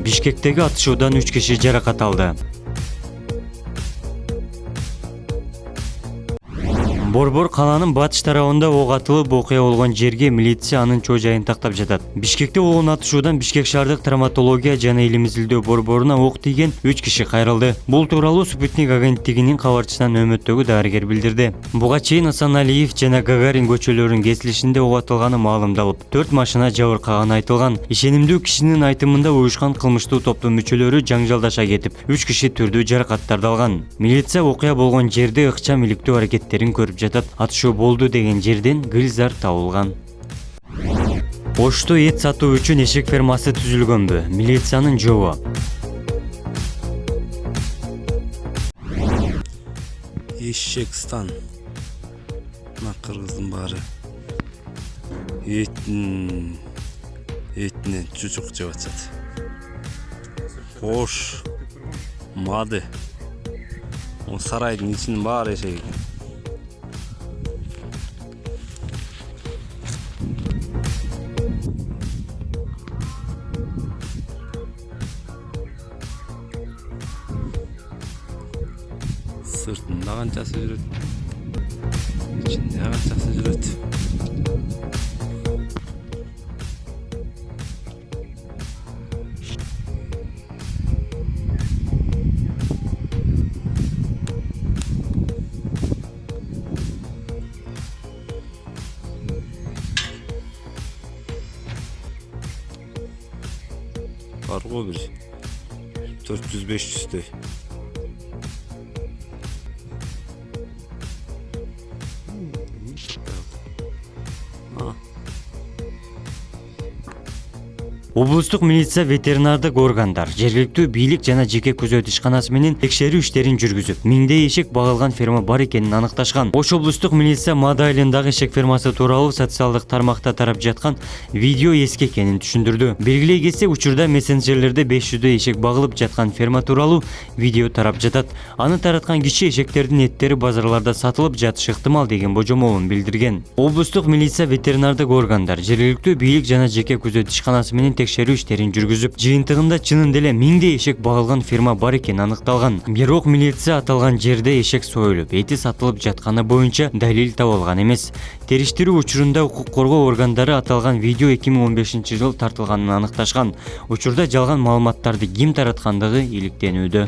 Бишкектеги атышуудан 3 киши жаракат алды. Борбор калаанын батыш тарабында ок атылып окуя болгон жерге милиция анын чоо жайын тактап жатат. Бишкекте болгон атышуудан Бишкек шаардык травматология жана илим изилдөө борборуна ок тийген 3 киши кайрылды. Бул тууралуу Спутник агенттигинин кабарчысынан нөөмөттөгү дарыгер билдирди. Буга чейин Асаналиев жана Гагарин көчөлөрүнүн кесилишинде ок атылганы маалымдалып, 4 машина жабыркаганы айтылган. Ишенимдүү кишинин айтымында уюшкан кылмыштуу топтун мүчөлөрү жаңжалдаша кетип, 3 киши түрдүү жаракаттарды алган. Милиция окуя болгон жерде ыкчам иликтөө аракеттерин көрүп жатат. Атышуу болду деген жерден гильзар табылган. Ошто эт сатуу үчүн эшек фермасы түзүлгөнбү? Милициянын жообу. Эшекстан. Мына кыргыздын баары этинен чучук жеп атышат. Кош, мады. О сарайдын ичинин баары эшек экен. Sırtında kançası жүрөт, içinde kançası жүрөт. Var go bir 400-500'tey. Облустук милиция ветеринардык органдар, жергиликтүү бийлик жана жеке көзөт ишканасы менен текшерүү иштерин жүргүзүп, миңдей эшек багылган ферма бар экенин аныкташкан. Ош облустук милиция Мада айылындагы эшек фермасы тууралуу социалдык тармакта тарап жаткан видео эски экенин түшүндүрдү. Белгилей кетсек, учурда мессенджерлерде 500дөй эшек багылып жаткан ферма тууралуу видео тарап жатат. Аны тараткан киши эшектердин эттери базарларда сатылып жатышы ыктымал деген божомолун билдирген. Облустук милиция ветеринардык органдар, жергиликтүү бийлик жана жеке көзөт ишканасы менен текшерүү иштерин жүргүзүп, жыйынтыгында чынын деле миңдей эшек багылган ферма бар экени аныкталган. Бирок милиция аталган жерде эшек союлуп, эти сатылып жатканы боюнча далил табылган эмес. Териштирүү учурунда укук коргоо органдары аталган видео 2015-жылы тартылганын аныкташкан. Учурда жалган маалыматтарды ким тараткандыгы иликтенүүдө.